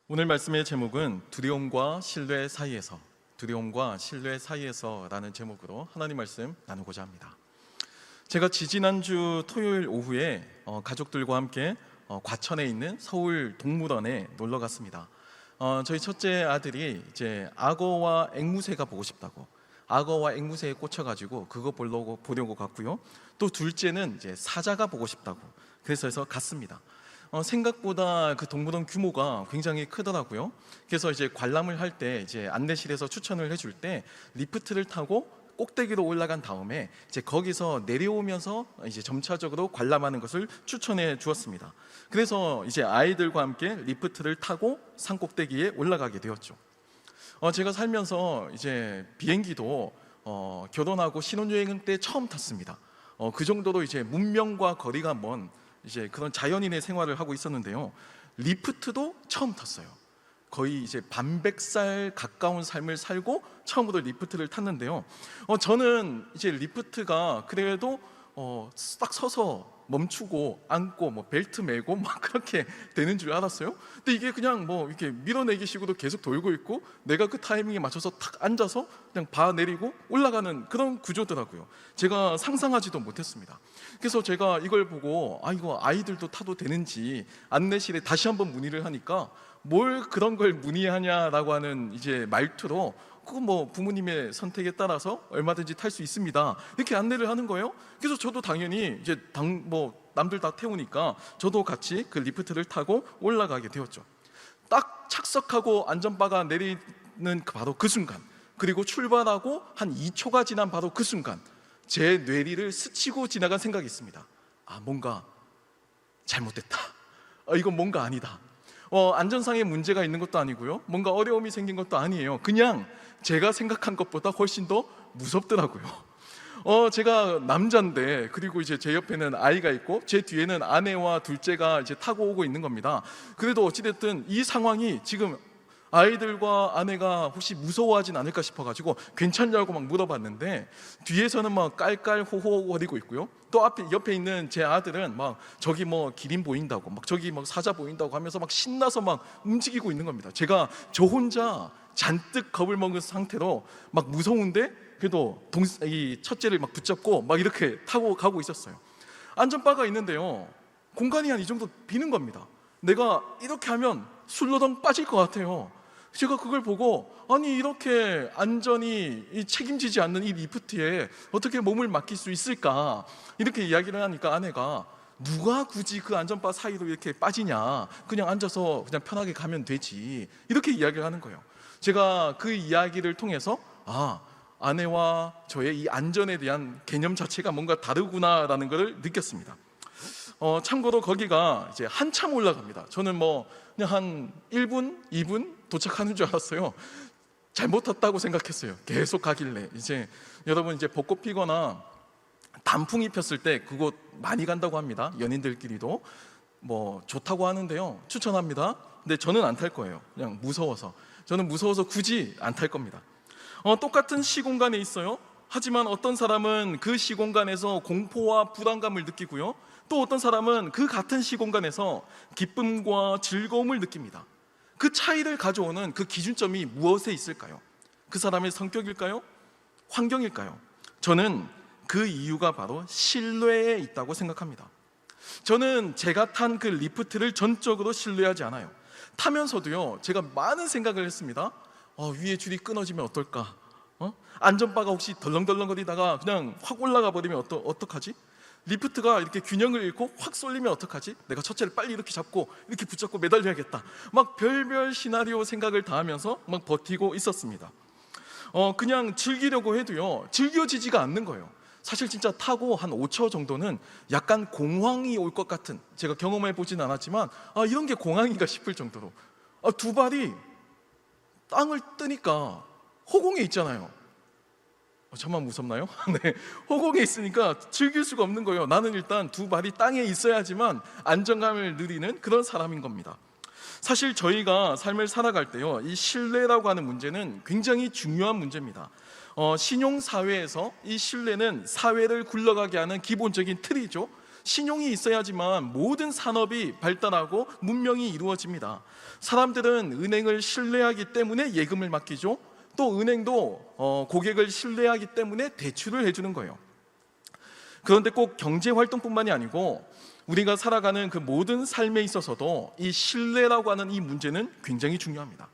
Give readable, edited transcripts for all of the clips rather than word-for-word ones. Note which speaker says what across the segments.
Speaker 1: 오늘 말씀의 제목은 두려움과 신뢰 사이에서, 두려움과 신뢰 사이에서라는 제목으로 하나님 말씀 나누고자 합니다. 제가 지지난주 토요일 오후에 가족들과 함께 과천에 있는 서울 동물원에 놀러 갔습니다. 저희 첫째 아들이 이제 악어와 앵무새가 보고 싶다고, 악어와 앵무새에 꽂혀가지고 그거 보려고 갔고요. 또 둘째는 이제 사자가 보고 싶다고 그래서 갔습니다. 생각보다 그 동물원 규모가 굉장히 크더라고요. 그래서 이제 관람을 할 때 이제 안내실에서 추천을 해줄 때 리프트를 타고 꼭대기로 올라간 다음에 이제 거기서 내려오면서 이제 점차적으로 관람하는 것을 추천해 주었습니다. 그래서 이제 아이들과 함께 리프트를 타고 산 꼭대기에 올라가게 되었죠. 제가 살면서 이제 비행기도 결혼하고 신혼여행 때 처음 탔습니다. 그 정도로 이제 문명과 거리가 먼 이제 그런 자연인의 생활을 하고 있었는데요. 리프트도 처음 탔어요. 거의 이제 반백살 가까운 삶을 살고 처음으로 리프트를 탔는데요. 저는 이제 리프트가 그래도 딱 서서 멈추고 앉고 뭐 벨트 매고 막 그렇게 되는 줄 알았어요. 근데 이게 그냥 뭐 이렇게 밀어내기 식으로 계속 돌고 있고 내가 그 타이밍에 맞춰서 탁 앉아서 그냥 봐 내리고 올라가는 그런 구조더라고요. 제가 상상하지도 못했습니다. 그래서 제가 이걸 보고 이거 아이들도 타도 되는지 안내실에 다시 한번 문의를 하니까 뭘 그런 걸 문의하냐라고 하는 이제 말투로 그거 뭐 부모님의 선택에 따라서 얼마든지 탈 수 있습니다 이렇게 안내를 하는 거예요. 그래서 저도 당연히 이제 남들 다 태우니까 저도 같이 그 리프트를 타고 올라가게 되었죠. 딱 착석하고 안전바가 내리는 바로 그 순간, 그리고 출발하고 한 2초가 지난 바로 그 순간 제 뇌리를 스치고 지나간 생각이 있습니다. 뭔가 잘못됐다. 이건 뭔가 아니다. 안전상의 문제가 있는 것도 아니고요, 뭔가 어려움이 생긴 것도 아니에요. 그냥 제가 생각한 것보다 훨씬 더 무섭더라고요. 제가 남자인데, 그리고 이제 제 옆에는 아이가 있고 제 뒤에는 아내와 둘째가 이제 타고 오고 있는 겁니다. 그래도 어찌됐든 이 상황이 지금 아이들과 아내가 혹시 무서워하진 않을까 싶어가지고 괜찮냐고 막 물어봤는데 뒤에서는 막 깔깔 호호거리고 있고요. 또 옆에 있는 제 아들은 막 저기 뭐 기린 보인다고, 막 저기 막 사자 보인다고 하면서 막 신나서 막 움직이고 있는 겁니다. 제가 저 혼자 잔뜩 겁을 먹은 상태로 막 무서운데 그래도 이 첫째를 막 붙잡고 막 이렇게 타고 가고 있었어요. 안전바가 있는데요, 공간이 한 이 정도 비는 겁니다. 내가 이렇게 하면 술러덩 빠질 것 같아요. 제가 그걸 보고 이렇게 안전이 책임지지 않는 이 리프트에 어떻게 몸을 맡길 수 있을까 이렇게 이야기를 하니까 아내가 누가 굳이 그 안전바 사이로 이렇게 빠지냐, 그냥 앉아서 그냥 편하게 가면 되지 이렇게 이야기를 하는 거예요. 제가 그 이야기를 통해서 아내와 저의 이 안전에 대한 개념 자체가 뭔가 다르구나라는 것을 느꼈습니다. 참고로 거기가 이제 한참 올라갑니다. 저는 뭐 그냥 한 1분, 2분 도착하는 줄 알았어요. 잘못 탔다고 생각했어요. 계속 가길래. 이제 여러분 이제 벚꽃 피거나 단풍이 폈을 때 그곳 많이 간다고 합니다. 연인들끼리도 뭐 좋다고 하는데요, 추천합니다. 근데 저는 안 탈 거예요. 그냥 무서워서. 저는 무서워서 굳이 안 탈 겁니다. 똑같은 시공간에 있어요. 하지만 어떤 사람은 그 시공간에서 공포와 불안감을 느끼고요, 또 어떤 사람은 그 같은 시공간에서 기쁨과 즐거움을 느낍니다. 그 차이를 가져오는 그 기준점이 무엇에 있을까요? 그 사람의 성격일까요? 환경일까요? 저는 그 이유가 바로 신뢰에 있다고 생각합니다. 저는 제가 탄 그 리프트를 전적으로 신뢰하지 않아요. 타면서도요, 제가 많은 생각을 했습니다. 위에 줄이 끊어지면 어떨까? 안전바가 혹시 덜렁덜렁거리다가 그냥 확 올라가 버리면 어떡하지? 리프트가 이렇게 균형을 잃고 확 쏠리면 어떡하지? 내가 첫째를 빨리 이렇게 잡고 이렇게 붙잡고 매달려야겠다. 막 별별 시나리오 생각을 다 하면서 막 버티고 있었습니다. 그냥 즐기려고 해도요, 즐겨지지가 않는 거예요. 사실 진짜 타고 한 5초 정도는 약간 공황이 올 것 같은, 제가 경험해 보진 않았지만 이런 게 공황인가 싶을 정도로 두 발이 땅을 뜨니까 허공에 있잖아요. 저만 무섭나요? 네, 허공에 있으니까 즐길 수가 없는 거예요. 나는 일단 두 발이 땅에 있어야지만 안정감을 누리는 그런 사람인 겁니다. 사실 저희가 삶을 살아갈 때요, 이 신뢰라고 하는 문제는 굉장히 중요한 문제입니다. 신용사회에서 이 신뢰는 사회를 굴러가게 하는 기본적인 틀이죠. 신용이 있어야지만 모든 산업이 발달하고 문명이 이루어집니다. 사람들은 은행을 신뢰하기 때문에 예금을 맡기죠. 또 은행도 고객을 신뢰하기 때문에 대출을 해주는 거예요. 그런데 꼭 경제활동뿐만이 아니고 우리가 살아가는 그 모든 삶에 있어서도 이 신뢰라고 하는 이 문제는 굉장히 중요합니다.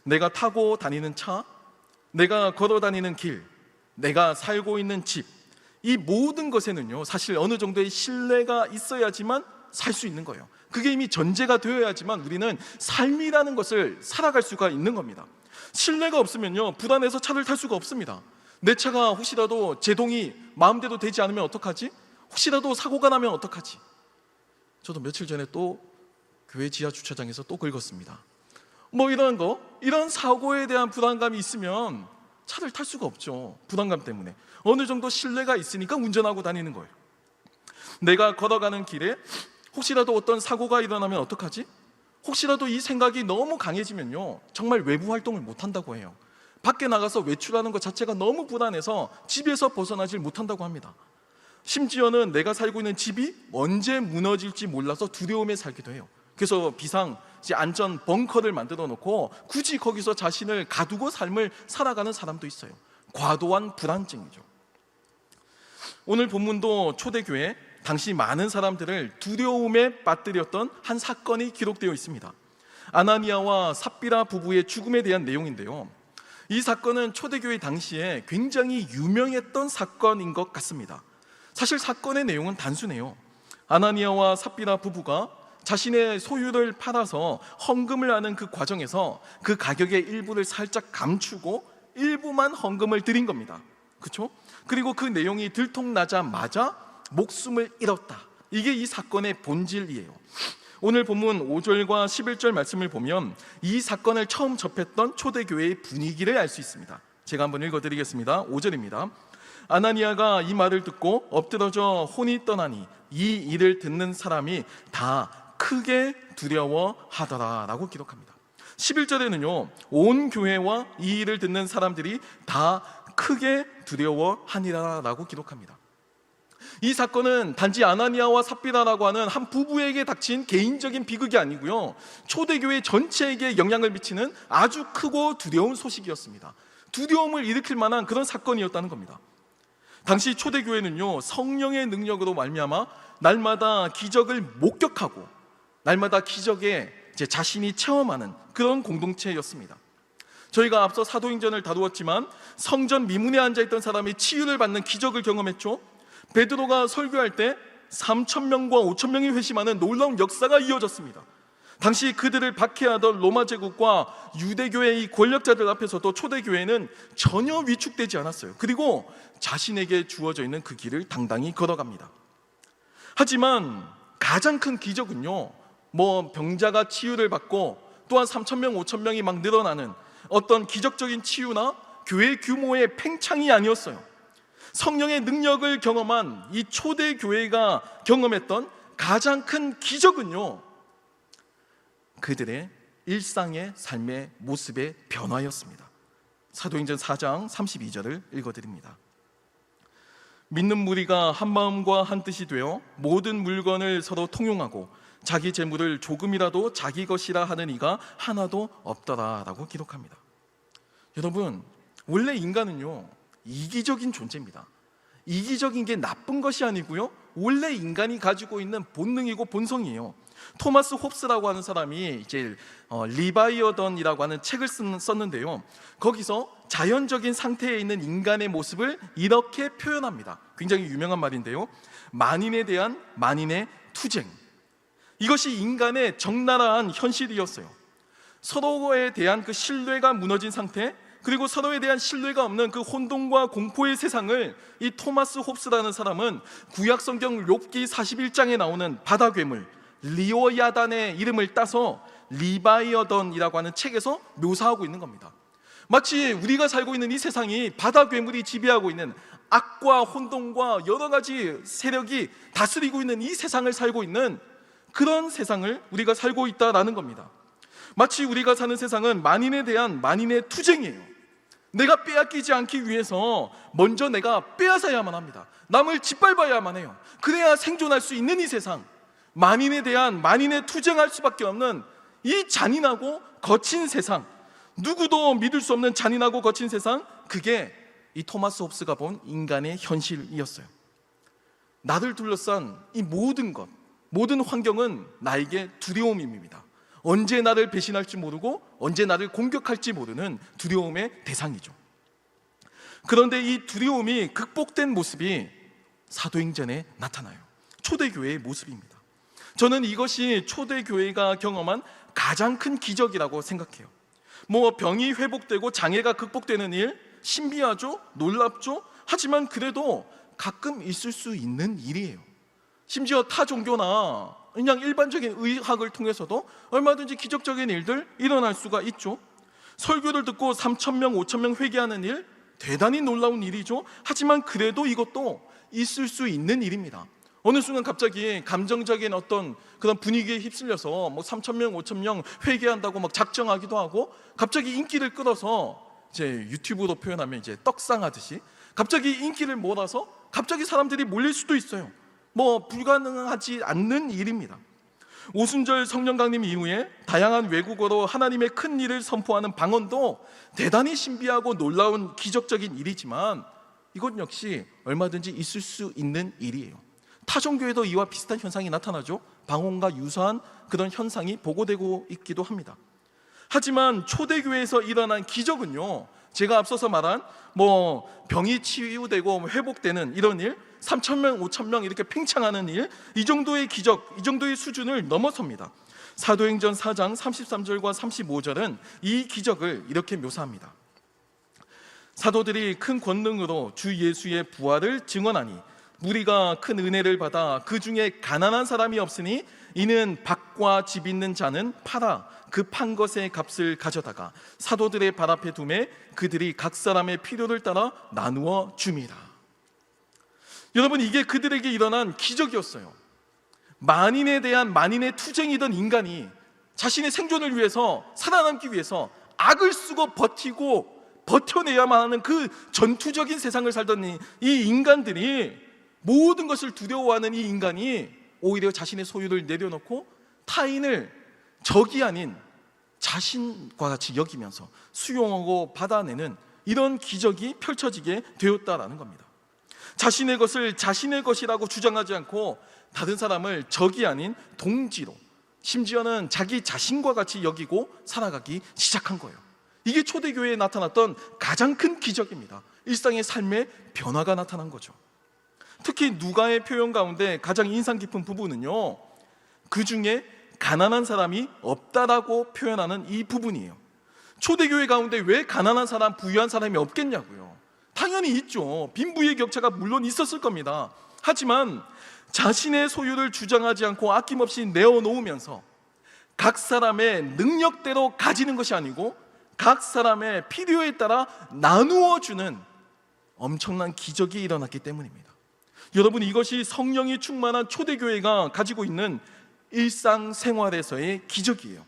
Speaker 1: 내가 타고 다니는 차, 내가 걸어 다니는 길, 내가 살고 있는 집, 이 모든 것에는요 사실 어느 정도의 신뢰가 있어야지만 살 수 있는 거예요. 그게 이미 전제가 되어야지만 우리는 삶이라는 것을 살아갈 수가 있는 겁니다. 신뢰가 없으면요 불안해서 차를 탈 수가 없습니다. 내 차가 혹시라도 제동이 마음대로 되지 않으면 어떡하지? 혹시라도 사고가 나면 어떡하지? 저도 며칠 전에 또 교회 지하 주차장에서 또 긁었습니다. 이런 사고에 대한 불안감이 있으면 차를 탈 수가 없죠. 불안감 때문에. 어느 정도 신뢰가 있으니까 운전하고 다니는 거예요. 내가 걸어가는 길에 혹시라도 어떤 사고가 일어나면 어떡하지? 혹시라도 이 생각이 너무 강해지면요 정말 외부 활동을 못 한다고 해요. 밖에 나가서 외출하는 것 자체가 너무 불안해서 집에서 벗어나질 못한다고 합니다. 심지어는 내가 살고 있는 집이 언제 무너질지 몰라서 두려움에 살기도 해요. 그래서 비상 안전 벙커를 만들어 놓고 굳이 거기서 자신을 가두고 삶을 살아가는 사람도 있어요. 과도한 불안증이죠. 오늘 본문도 초대교회 당시 많은 사람들을 두려움에 빠뜨렸던 한 사건이 기록되어 있습니다. 아나니아와 삽비라 부부의 죽음에 대한 내용인데요, 이 사건은 초대교회 당시에 굉장히 유명했던 사건인 것 같습니다. 사실 사건의 내용은 단순해요. 아나니아와 삽비라 부부가 자신의 소유를 팔아서 헌금을 하는 그 과정에서 그 가격의 일부를 살짝 감추고 일부만 헌금을 드린 겁니다. 그렇죠? 그리고 그 내용이 들통나자마자 목숨을 잃었다. 이게 이 사건의 본질이에요. 오늘 본문 5절과 11절 말씀을 보면 이 사건을 처음 접했던 초대교회의 분위기를 알 수 있습니다. 제가 한번 읽어드리겠습니다. 5절입니다. 아나니아가 이 말을 듣고 엎드러져 혼이 떠나니 이 일을 듣는 사람이 다 크게 두려워하더라 라고 기록합니다. 11절에는요 온 교회와 이 일을 듣는 사람들이 다 크게 두려워하니라 라고 기록합니다. 이 사건은 단지 아나니아와 삽비라라고 하는 한 부부에게 닥친 개인적인 비극이 아니고요 초대교회 전체에게 영향을 미치는 아주 크고 두려운 소식이었습니다. 두려움을 일으킬 만한 그런 사건이었다는 겁니다. 당시 초대교회는요 성령의 능력으로 말미암아 날마다 기적을 목격하고 날마다 기적에 자신이 체험하는 그런 공동체였습니다. 저희가 앞서 사도행전을 다루었지만 성전 미문에 앉아있던 사람이 치유를 받는 기적을 경험했죠. 베드로가 설교할 때 3,000명과 5,000명이 회심하는 놀라운 역사가 이어졌습니다. 당시 그들을 박해하던 로마 제국과 유대교회의 이 권력자들 앞에서도 초대교회는 전혀 위축되지 않았어요. 그리고 자신에게 주어져 있는 그 길을 당당히 걸어갑니다. 하지만 가장 큰 기적은요 병자가 치유를 받고 또한 3,000명, 5,000명이 막 늘어나는 어떤 기적적인 치유나 교회 규모의 팽창이 아니었어요. 성령의 능력을 경험한 이 초대교회가 경험했던 가장 큰 기적은요 그들의 일상의 삶의 모습의 변화였습니다. 사도행전 4장 32절을 읽어드립니다. 믿는 무리가 한 마음과 한 뜻이 되어 모든 물건을 서로 통용하고 자기 재물을 조금이라도 자기 것이라 하는 이가 하나도 없더라 라고 기록합니다. 여러분 원래 인간은요 이기적인 존재입니다. 이기적인 게 나쁜 것이 아니고요 원래 인간이 가지고 있는 본능이고 본성이에요. 토마스 홉스라고 하는 사람이 리바이어던이라고 하는 책을 썼는데요 거기서 자연적인 상태에 있는 인간의 모습을 이렇게 표현합니다. 굉장히 유명한 말인데요 만인에 대한 만인의 투쟁, 이것이 인간의 적나라한 현실이었어요. 서로에 대한 그 신뢰가 무너진 상태, 그리고 서로에 대한 신뢰가 없는 그 혼돈과 공포의 세상을 이 토마스 홉스라는 사람은 구약성경 욥기 41장에 나오는 바다 괴물 리오야단의 이름을 따서 리바이어던이라고 하는 책에서 묘사하고 있는 겁니다. 마치 우리가 살고 있는 이 세상이 바다 괴물이 지배하고 있는 악과 혼돈과 여러 가지 세력이 다스리고 있는 이 세상을 살고 있는 그런 세상을 우리가 살고 있다라는 겁니다. 마치 우리가 사는 세상은 만인에 대한 만인의 투쟁이에요. 내가 빼앗기지 않기 위해서 먼저 내가 빼앗아야만 합니다. 남을 짓밟아야만 해요. 그래야 생존할 수 있는 이 세상, 만인에 투쟁할 수밖에 없는 이 잔인하고 거친 세상, 누구도 믿을 수 없는 잔인하고 거친 세상, 그게 이 토마스 홉스가 본 인간의 현실이었어요. 나를 둘러싼 이 모든 것, 모든 환경은 나에게 두려움입니다. 언제 나를 배신할지 모르고 언제 나를 공격할지 모르는 두려움의 대상이죠. 그런데 이 두려움이 극복된 모습이 사도행전에 나타나요. 초대교회의 모습입니다. 저는 이것이 초대교회가 경험한 가장 큰 기적이라고 생각해요. 병이 회복되고 장애가 극복되는 일, 신비하죠, 놀랍죠. 하지만 그래도 가끔 있을 수 있는 일이에요. 심지어 타 종교나 그냥 일반적인 의학을 통해서도 얼마든지 기적적인 일들 일어날 수가 있죠. 설교를 듣고 3,000명, 5,000명 회개하는 일, 대단히 놀라운 일이죠. 하지만 그래도 이것도 있을 수 있는 일입니다. 어느 순간 갑자기 감정적인 어떤 그런 분위기에 휩쓸려서 3,000명, 5,000명 회개한다고 막 작정하기도 하고, 갑자기 인기를 끌어서 이제 유튜브로 표현하면 이제 떡상하듯이 갑자기 인기를 몰아서 갑자기 사람들이 몰릴 수도 있어요. 불가능하지 않는 일입니다. 오순절 성령 강림 이후에 다양한 외국어로 하나님의 큰 일을 선포하는 방언도 대단히 신비하고 놀라운 기적적인 일이지만 이것 역시 얼마든지 있을 수 있는 일이에요. 타종교에도 이와 비슷한 현상이 나타나죠. 방언과 유사한 그런 현상이 보고되고 있기도 합니다. 하지만 초대교회에서 일어난 기적은요, 제가 앞서서 말한 병이 치유되고 회복되는 이런 일, 3,000명, 5,000명 이렇게 팽창하는 일, 이 정도의 기적, 이 정도의 수준을 넘어섭니다. 사도행전 4장 33절과 35절은 이 기적을 이렇게 묘사합니다. 사도들이 큰 권능으로 주 예수의 부활을 증언하니 무리가 큰 은혜를 받아 그 중에 가난한 사람이 없으니 이는 밭과 집 있는 자는 팔아 그 판 것의 값을 가져다가 사도들의 발 앞에 두매 그들이 각 사람의 필요를 따라 나누어 줌이라. 여러분, 이게 그들에게 일어난 기적이었어요. 만인에 대한 만인의 투쟁이던 인간이 자신의 생존을 위해서, 살아남기 위해서 악을 쓰고 버텨내야만 하는 그 전투적인 세상을 살던 이 인간들이, 모든 것을 두려워하는 이 인간이 오히려 자신의 소유를 내려놓고 타인을 적이 아닌 자신과 같이 여기면서 수용하고 받아내는 이런 기적이 펼쳐지게 되었다라는 겁니다. 자신의 것을 자신의 것이라고 주장하지 않고 다른 사람을 적이 아닌 동지로, 심지어는 자기 자신과 같이 여기고 살아가기 시작한 거예요. 이게 초대교회에 나타났던 가장 큰 기적입니다. 일상의 삶의 변화가 나타난 거죠. 특히 누가의 표현 가운데 가장 인상 깊은 부분은요, 그 중에 가난한 사람이 없다라고 표현하는 이 부분이에요. 초대교회 가운데 왜 가난한 사람, 부유한 사람이 없겠냐고요. 당연히 있죠. 빈부의 격차가 물론 있었을 겁니다. 하지만 자신의 소유를 주장하지 않고 아낌없이 내어놓으면서 각 사람의 능력대로 가지는 것이 아니고 각 사람의 필요에 따라 나누어 주는 엄청난 기적이 일어났기 때문입니다. 여러분, 이것이 성령이 충만한 초대교회가 가지고 있는 일상생활에서의 기적이에요.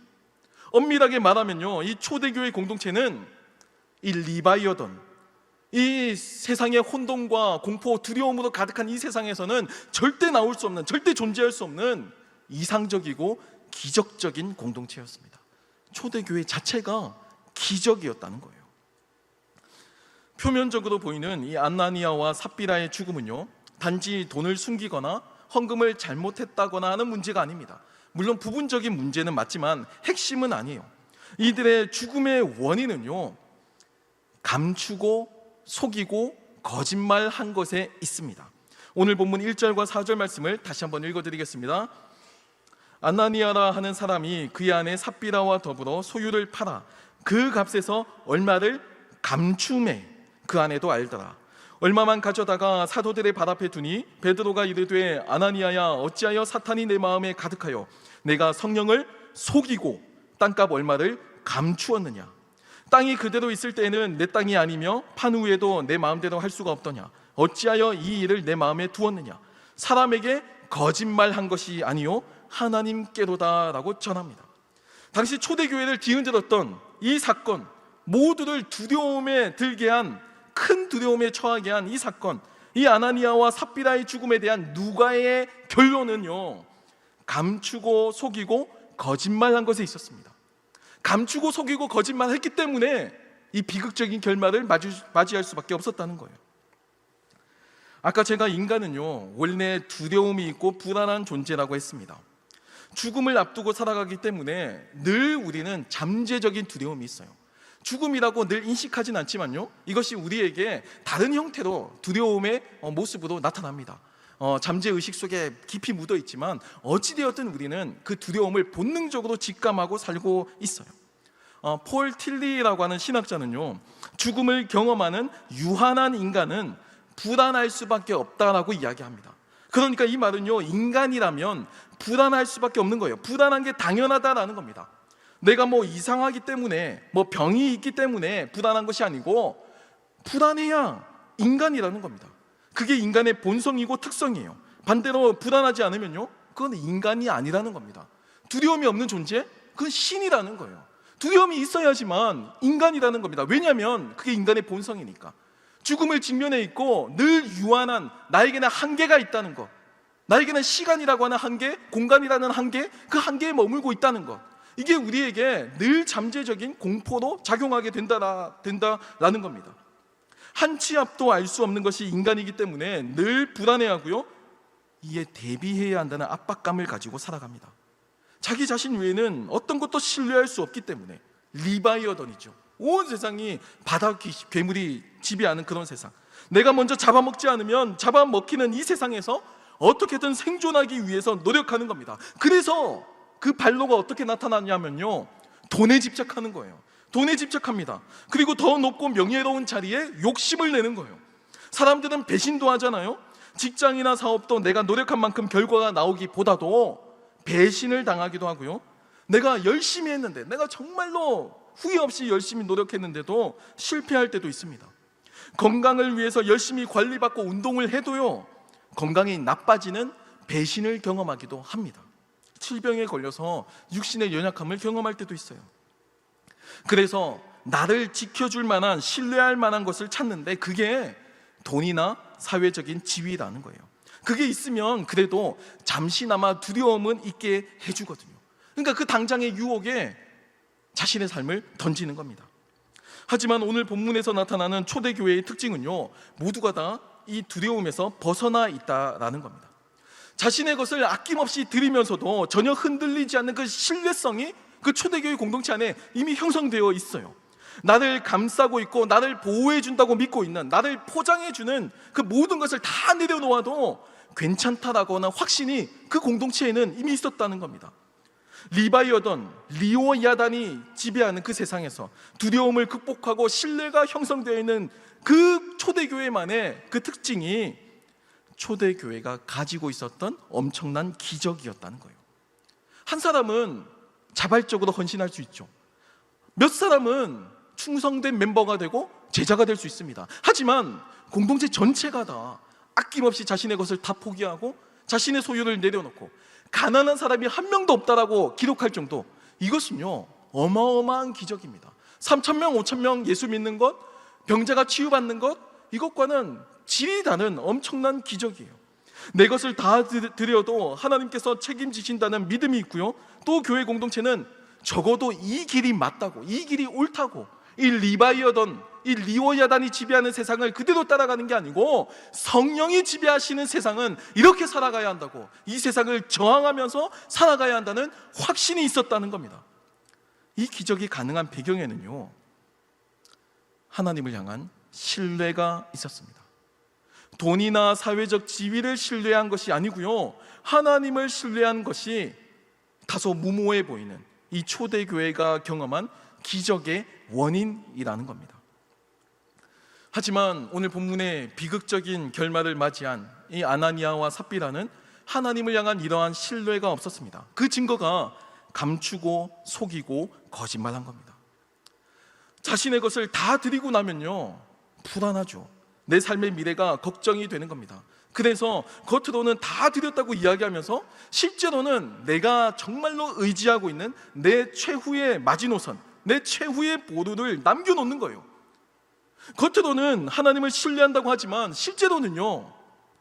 Speaker 1: 엄밀하게 말하면요, 이 초대교회 공동체는 이 리바이어던, 이 세상의 혼돈과 공포, 두려움으로 가득한 이 세상에서는 절대 나올 수 없는, 절대 존재할 수 없는 이상적이고 기적적인 공동체였습니다. 초대교회 자체가 기적이었다는 거예요. 표면적으로 보이는 이 안나니아와 삽비라의 죽음은요, 단지 돈을 숨기거나 헌금을 잘못했다거나 하는 문제가 아닙니다. 물론 부분적인 문제는 맞지만 핵심은 아니에요. 이들의 죽음의 원인은요, 감추고 속이고 거짓말한 것에 있습니다. 오늘 본문 1절과 4절 말씀을 다시 한번 읽어드리겠습니다. 안나니아라 하는 사람이 그의 아내 삽비라와 더불어 소유를 팔아 그 값에서 얼마를 감추매 그 아내도 알더라. 얼마만 가져다가 사도들의 발 앞에 두니 베드로가 이르되 아나니아야, 어찌하여 사탄이 내 마음에 가득하여 내가 성령을 속이고 땅값 얼마를 감추었느냐. 땅이 그대로 있을 때에는 내 땅이 아니며 판 후에도 내 마음대로 할 수가 없더냐. 어찌하여 이 일을 내 마음에 두었느냐. 사람에게 거짓말한 것이 아니요 하나님께로다 라고 전합니다. 당시 초대교회를 뒤흔들었던 이 사건, 모두를 두려움에 들게 한, 큰 두려움에 처하게 한 이 사건, 이 아나니아와 삽비라의 죽음에 대한 누가의 결론은요, 감추고 속이고 거짓말한 것에 있었습니다. 감추고 속이고 거짓말했기 때문에 이 비극적인 결말을 맞이할 수밖에 없었다는 거예요. 아까 제가 인간은요, 원래 두려움이 있고 불안한 존재라고 했습니다. 죽음을 앞두고 살아가기 때문에 늘 우리는 잠재적인 두려움이 있어요. 죽음이라고 늘 인식하진 않지만요, 이것이 우리에게 다른 형태로 두려움의 모습으로 나타납니다. 잠재의식 속에 깊이 묻어 있지만 어찌되었든 우리는 그 두려움을 본능적으로 직감하고 살고 있어요. 폴 틸리라고 하는 신학자는요, 죽음을 경험하는 유한한 인간은 불안할 수밖에 없다라고 이야기합니다. 그러니까 이 말은요, 인간이라면 불안할 수밖에 없는 거예요. 불안한 게 당연하다라는 겁니다. 내가 뭐 이상하기 때문에, 뭐 병이 있기 때문에 불안한 것이 아니고, 불안해야 인간이라는 겁니다. 그게 인간의 본성이고 특성이에요. 반대로 불안하지 않으면요, 그건 인간이 아니라는 겁니다. 두려움이 없는 존재? 그건 신이라는 거예요. 두려움이 있어야지만 인간이라는 겁니다. 왜냐하면 그게 인간의 본성이니까. 죽음을 직면해 있고 늘 유한한, 나에게는 한계가 있다는 것, 나에게는 시간이라고 하는 한계, 공간이라는 한계, 그 한계에 머물고 있다는 것, 이게 우리에게 늘 잠재적인 공포로 작용하게 된다라는 겁니다. 한 치 앞도 알 수 없는 것이 인간이기 때문에 늘 불안해하고요, 이에 대비해야 한다는 압박감을 가지고 살아갑니다. 자기 자신 외에는 어떤 것도 신뢰할 수 없기 때문에 리바이어던이죠. 온 세상이 바다 괴물이 지배하는 그런 세상, 내가 먼저 잡아먹지 않으면 잡아먹히는 이 세상에서 어떻게든 생존하기 위해서 노력하는 겁니다. 그래서 그 발로가 어떻게 나타나냐면요, 돈에 집착하는 거예요. 돈에 집착합니다. 그리고 더 높고 명예로운 자리에 욕심을 내는 거예요. 사람들은 배신도 하잖아요. 직장이나 사업도 내가 노력한 만큼 결과가 나오기보다도 배신을 당하기도 하고요, 내가 열심히 했는데, 내가 정말로 후회 없이 열심히 노력했는데도 실패할 때도 있습니다. 건강을 위해서 열심히 관리받고 운동을 해도요, 건강이 나빠지는 배신을 경험하기도 합니다. 질병에 걸려서 육신의 연약함을 경험할 때도 있어요. 그래서 나를 지켜줄 만한, 신뢰할 만한 것을 찾는데 그게 돈이나 사회적인 지위라는 거예요. 그게 있으면 그래도 잠시나마 두려움은 있게 해주거든요. 그러니까 그 당장의 유혹에 자신의 삶을 던지는 겁니다. 하지만 오늘 본문에서 나타나는 초대교회의 특징은요, 모두가 다 이 두려움에서 벗어나 있다라는 겁니다. 자신의 것을 아낌없이 드리면서도 전혀 흔들리지 않는 그 신뢰성이 그 초대교회 공동체 안에 이미 형성되어 있어요. 나를 감싸고 있고 나를 보호해 준다고 믿고 있는, 나를 포장해 주는 그 모든 것을 다 내려놓아도 괜찮다라고는 확신이 그 공동체에는 이미 있었다는 겁니다. 리바이어던, 리오야단이 지배하는 그 세상에서 두려움을 극복하고 신뢰가 형성되어 있는 그 초대교회만의 그 특징이 초대교회가 가지고 있었던 엄청난 기적이었다는 거예요. 한 사람은 자발적으로 헌신할 수 있죠. 몇 사람은 충성된 멤버가 되고 제자가 될 수 있습니다. 하지만 공동체 전체가 다 아낌없이 자신의 것을 다 포기하고 자신의 소유를 내려놓고 가난한 사람이 한 명도 없다라고 기록할 정도, 이것은요 어마어마한 기적입니다. 3,000명, 5,000명 예수 믿는 것, 병자가 치유받는 것, 이것과는 질이 다른 엄청난 기적이에요. 내 것을 다 드려도 하나님께서 책임지신다는 믿음이 있고요, 또 교회 공동체는 적어도 이 길이 맞다고, 이 길이 옳다고, 이 리바이어던, 이 리오야단이 지배하는 세상을 그대로 따라가는 게 아니고 성령이 지배하시는 세상은 이렇게 살아가야 한다고, 이 세상을 저항하면서 살아가야 한다는 확신이 있었다는 겁니다. 이 기적이 가능한 배경에는요, 하나님을 향한 신뢰가 있었습니다. 돈이나 사회적 지위를 신뢰한 것이 아니고요, 하나님을 신뢰한 것이 다소 무모해 보이는 이 초대교회가 경험한 기적의 원인이라는 겁니다. 하지만 오늘 본문의 비극적인 결말을 맞이한 이 아나니아와 삽비라는 하나님을 향한 이러한 신뢰가 없었습니다. 그 증거가 감추고 속이고 거짓말한 겁니다. 자신의 것을 다 드리고 나면요 불안하죠. 내 삶의 미래가 걱정이 되는 겁니다. 그래서 겉으로는 다 드렸다고 이야기하면서 실제로는 내가 정말로 의지하고 있는 내 최후의 마지노선, 내 최후의 보루를 남겨놓는 거예요. 겉으로는 하나님을 신뢰한다고 하지만 실제로는요,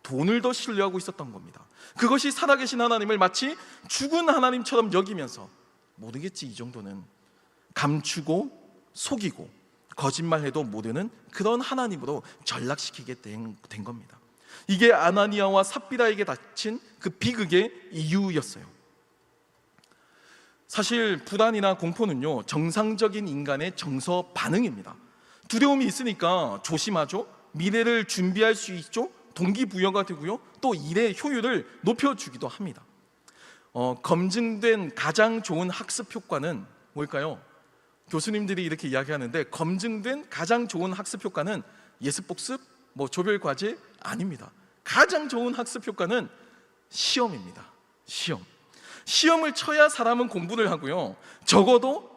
Speaker 1: 돈을 더 신뢰하고 있었던 겁니다. 그것이 살아계신 하나님을 마치 죽은 하나님처럼 여기면서 모르겠지, 이 정도는 감추고 속이고 거짓말해도 모르는 그런 하나님으로 전락시키게 된 겁니다. 이게 아나니아와 삽비라에게 닥친 그 비극의 이유였어요. 사실 불안이나 공포는요, 정상적인 인간의 정서 반응입니다. 두려움이 있으니까 조심하죠. 미래를 준비할 수 있죠. 동기부여가 되고요. 또 일의 효율을 높여주기도 합니다. 검증된 가장 좋은 학습 효과는 뭘까요? 교수님들이 이렇게 이야기하는데, 검증된 가장 좋은 학습 효과는 예습복습, 조별과제 아닙니다. 가장 좋은 학습 효과는 시험입니다. 시험을 쳐야 사람은 공부를 하고요, 적어도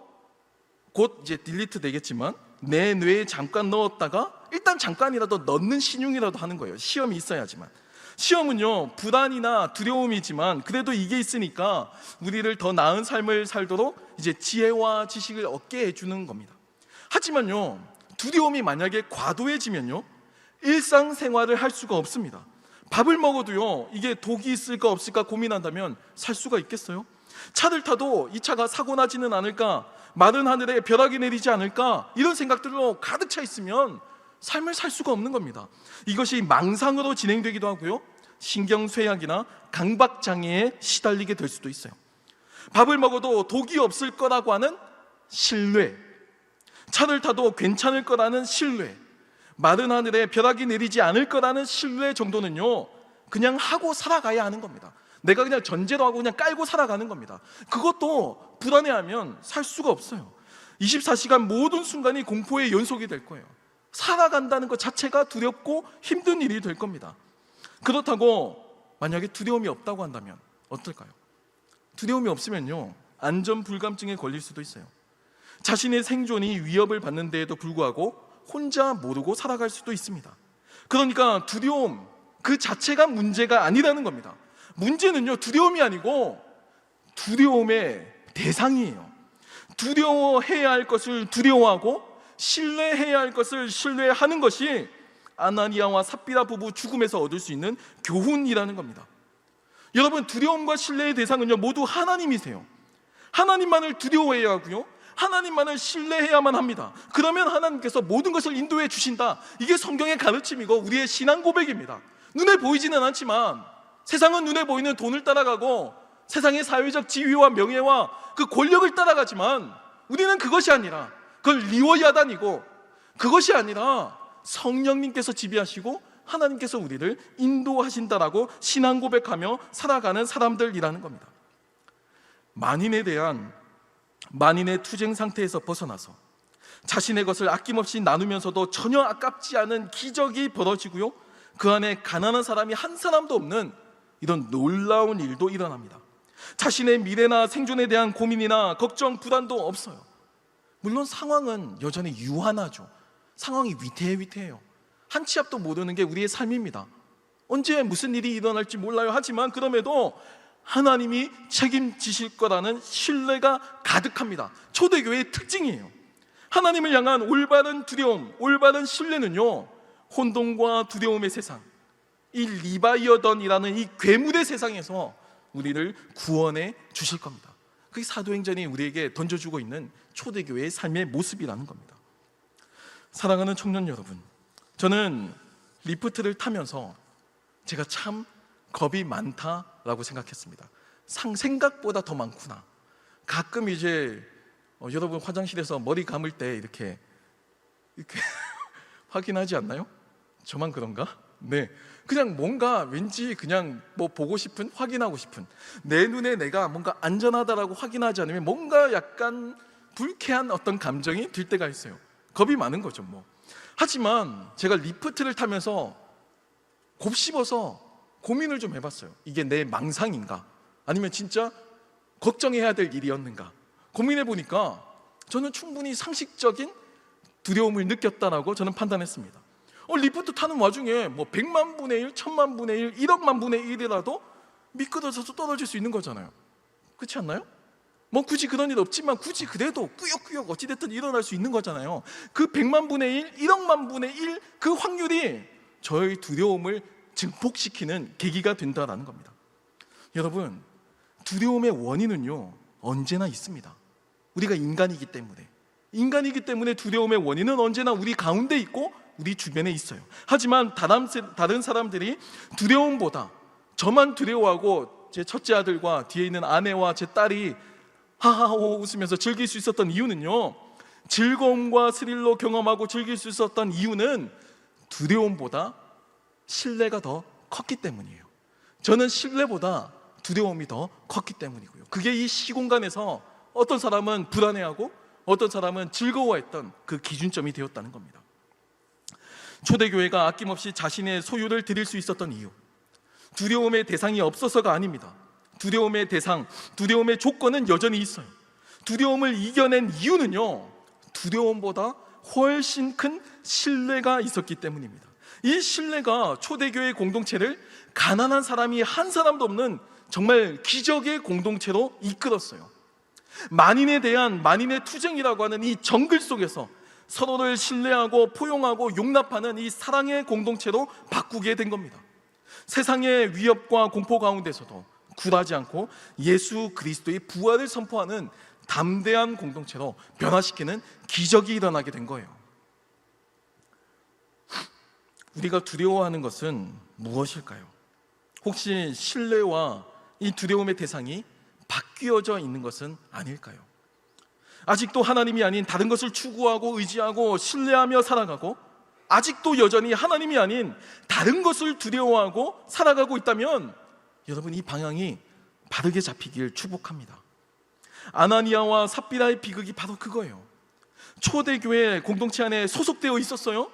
Speaker 1: 곧 이제 딜리트 되겠지만 내 뇌에 잠깐 넣었다가 일단 잠깐이라도 넣는 신용이라도 하는 거예요. 시험이 있어야지만. 시험은요, 불안이나 두려움이지만 그래도 이게 있으니까 우리를 더 나은 삶을 살도록 이제 지혜와 지식을 얻게 해주는 겁니다. 하지만요, 두려움이 만약에 과도해지면요, 일상생활을 할 수가 없습니다. 밥을 먹어도요, 이게 독이 있을까 없을까 고민한다면 살 수가 있겠어요? 차를 타도 이 차가 사고 나지는 않을까, 마른 하늘에 벼락이 내리지 않을까, 이런 생각들로 가득 차 있으면 삶을 살 수가 없는 겁니다. 이것이 망상으로 진행되기도 하고요, 신경쇠약이나 강박장애에 시달리게 될 수도 있어요. 밥을 먹어도 독이 없을 거라고 하는 신뢰, 차를 타도 괜찮을 거라는 신뢰, 마른 하늘에 벼락이 내리지 않을 거라는 신뢰 정도는요, 그냥 하고 살아가야 하는 겁니다. 내가 그냥 전제로 하고 그냥 깔고 살아가는 겁니다. 그것도 불안해하면 살 수가 없어요. 24시간 모든 순간이 공포의 연속이 될 거예요. 살아간다는 것 자체가 두렵고 힘든 일이 될 겁니다. 그렇다고 만약에 두려움이 없다고 한다면 어떨까요? 두려움이 없으면요, 안전불감증에 걸릴 수도 있어요. 자신의 생존이 위협을 받는 데에도 불구하고 혼자 모르고 살아갈 수도 있습니다. 그러니까 두려움 그 자체가 문제가 아니라는 겁니다. 문제는요, 두려움이 아니고 두려움의 대상이에요. 두려워해야 할 것을 두려워하고 신뢰해야 할 것을 신뢰하는 것이 아나니아와 삽비라 부부 죽음에서 얻을 수 있는 교훈이라는 겁니다. 여러분, 두려움과 신뢰의 대상은요, 모두 하나님이세요. 하나님만을 두려워해야 하고요, 하나님만을 신뢰해야만 합니다. 그러면 하나님께서 모든 것을 인도해 주신다. 이게 성경의 가르침이고 우리의 신앙 고백입니다. 눈에 보이지는 않지만, 세상은 눈에 보이는 돈을 따라가고 세상의 사회적 지위와 명예와 그 권력을 따라가지만, 우리는 그것이 아니라, 그걸 리워야단이고 그것이 아니라 성령님께서 지배하시고 하나님께서 우리를 인도하신다라고 신앙 고백하며 살아가는 사람들이라는 겁니다. 만인의 투쟁 상태에서 벗어나서 자신의 것을 아낌없이 나누면서도 전혀 아깝지 않은 기적이 벌어지고요, 그 안에 가난한 사람이 한 사람도 없는 이런 놀라운 일도 일어납니다. 자신의 미래나 생존에 대한 고민이나 걱정, 불안도 없어요. 물론 상황은 여전히 유한하죠. 상황이 위태해요. 한 치 앞도 모르는 게 우리의 삶입니다. 언제 무슨 일이 일어날지 몰라요. 하지만 그럼에도 하나님이 책임지실 거라는 신뢰가 가득합니다. 초대교회의 특징이에요. 하나님을 향한 올바른 두려움, 올바른 신뢰는요, 혼돈과 두려움의 세상, 이 리바이어던이라는 이 괴물의 세상에서 우리를 구원해 주실 겁니다. 그게 사도행전이 우리에게 던져주고 있는 초대교회의 삶의 모습이라는 겁니다. 사랑하는 청년 여러분, 저는 리프트를 타면서 제가 참 겁이 많다라고 생각했습니다. 생각보다 더 많구나. 가끔 이제 여러분 화장실에서 머리 감을 때 이렇게 확인하지 않나요? 저만 그런가? 네, 그냥 뭔가 왠지 그냥 보고 싶은, 확인하고 싶은, 내 눈에 내가 뭔가 안전하다라고 확인하지 않으면 뭔가 약간 불쾌한 어떤 감정이 들 때가 있어요. 겁이 많은 거죠. 하지만 제가 리프트를 타면서 곱씹어서 고민을 좀 해봤어요. 이게 내 망상인가? 아니면 진짜 걱정해야 될 일이었는가? 고민해 보니까 저는 충분히 상식적인 두려움을 느꼈다라고 저는 판단했습니다. 리프트 타는 와중에 100만 분의 1, 1000만 분의 1, 1억만 분의 1이라도 미끄러져서 떨어질 수 있는 거잖아요. 그렇지 않나요? 뭐 굳이 그런 일 없지만 굳이 그래도 꾸역꾸역 어찌됐든 일어날 수 있는 거잖아요. 그 100만 분의 1, 1억만 분의 1 그 확률이 저의 두려움을 증폭시키는 계기가 된다라는 겁니다. 여러분, 두려움의 원인은요 언제나 있습니다. 우리가 인간이기 때문에 두려움의 원인은 언제나 우리 가운데 있고 우리 주변에 있어요. 하지만 다른 사람들이 두려움보다 저만 두려워하고 제 첫째 아들과 뒤에 있는 아내와 제 딸이 하하호 웃으면서 즐길 수 있었던 이유는요, 즐거움과 스릴로 경험하고 즐길 수 있었던 이유는 두려움보다 신뢰가 더 컸기 때문이에요. 저는 신뢰보다 두려움이 더 컸기 때문이고요. 그게 이 시공간에서 어떤 사람은 불안해하고 어떤 사람은 즐거워했던 그 기준점이 되었다는 겁니다. 초대교회가 아낌없이 자신의 소유를 드릴 수 있었던 이유, 두려움의 대상이 없어서가 아닙니다. 두려움의 대상, 두려움의 조건은 여전히 있어요. 두려움을 이겨낸 이유는요, 두려움보다 훨씬 큰 신뢰가 있었기 때문입니다. 이 신뢰가 초대교회 공동체를 가난한 사람이 한 사람도 없는 정말 기적의 공동체로 이끌었어요. 만인에 대한 만인의 투쟁이라고 하는 이 정글 속에서 서로를 신뢰하고 포용하고 용납하는 이 사랑의 공동체로 바꾸게 된 겁니다. 세상의 위협과 공포 가운데서도 굴하지 않고 예수 그리스도의 부활을 선포하는 담대한 공동체로 변화시키는 기적이 일어나게 된 거예요. 우리가 두려워하는 것은 무엇일까요? 혹시 신뢰와 이 두려움의 대상이 바뀌어져 있는 것은 아닐까요? 아직도 하나님이 아닌 다른 것을 추구하고 의지하고 신뢰하며 살아가고, 아직도 여전히 하나님이 아닌 다른 것을 두려워하고 살아가고 있다면 여러분, 이 방향이 바르게 잡히길 축복합니다. 아나니아와 삽비라의 비극이 바로 그거예요. 초대교회 공동체 안에 소속되어 있었어요.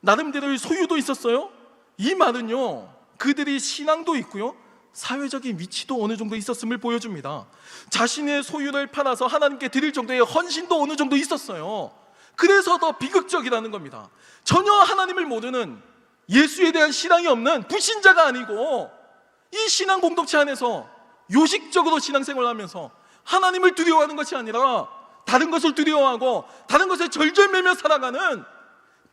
Speaker 1: 나름대로의 소유도 있었어요. 이 말은요, 그들이 신앙도 있고요, 사회적인 위치도 어느 정도 있었음을 보여줍니다. 자신의 소유를 팔아서 하나님께 드릴 정도의 헌신도 어느 정도 있었어요. 그래서 더 비극적이라는 겁니다. 전혀 하나님을 모르는, 예수에 대한 신앙이 없는 불신자가 아니고, 이 신앙 공동체 안에서 요식적으로 신앙생활을 하면서 하나님을 두려워하는 것이 아니라 다른 것을 두려워하고 다른 것에 절절매며 살아가는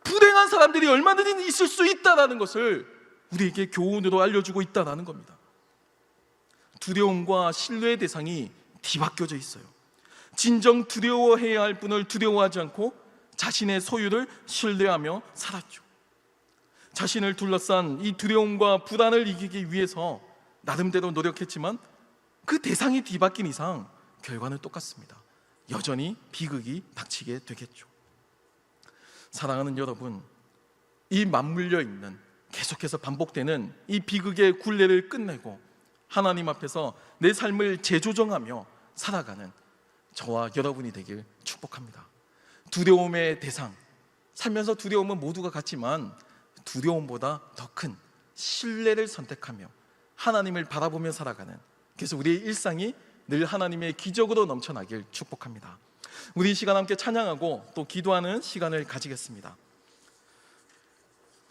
Speaker 1: 불행한 사람들이 얼마든지 있을 수 있다는 것을 우리에게 교훈으로 알려주고 있다는 겁니다. 두려움과 신뢰의 대상이 뒤바뀌어져 있어요. 진정 두려워해야 할 분을 두려워하지 않고 자신의 소유를 신뢰하며 살았죠. 자신을 둘러싼 이 두려움과 불안을 이기기 위해서 나름대로 노력했지만 그 대상이 뒤바뀐 이상 결과는 똑같습니다. 여전히 비극이 닥치게 되겠죠. 사랑하는 여러분, 이 맞물려 있는, 계속해서 반복되는 이 비극의 굴레를 끝내고 하나님 앞에서 내 삶을 재조정하며 살아가는 저와 여러분이 되길 축복합니다. 두려움의 대상, 살면서 두려움은 모두가 같지만 두려움보다 더 큰 신뢰를 선택하며 하나님을 바라보며 살아가는, 그래서 우리의 일상이 늘 하나님의 기적으로 넘쳐나길 축복합니다. 우리 이 시간 함께 찬양하고 또 기도하는 시간을 가지겠습니다.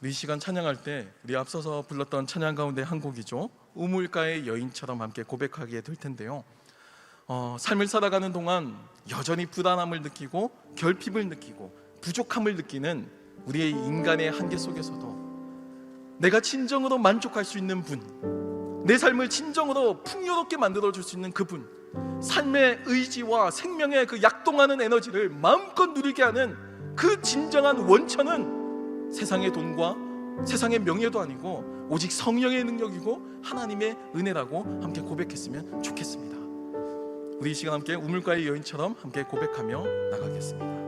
Speaker 1: 우리 이 시간 찬양할 때 우리 앞서서 불렀던 찬양 가운데 한 곡이죠. 우물가의 여인처럼 함께 고백하게 될 텐데요. 삶을 살아가는 동안 여전히 불안함을 느끼고 결핍을 느끼고 부족함을 느끼는 우리의 인간의 한계 속에서도 내가 진정으로 만족할 수 있는 분, 내 삶을 진정으로 풍요롭게 만들어줄 수 있는 그분, 삶의 의지와 생명의 그 약동하는 에너지를 마음껏 누리게 하는 그 진정한 원천은 세상의 돈과 세상의 명예도 아니고 오직 성령의 능력이고 하나님의 은혜라고 함께 고백했으면 좋겠습니다. 우리 이 시간 함께 우물가의 여인처럼 함께 고백하며 나가겠습니다.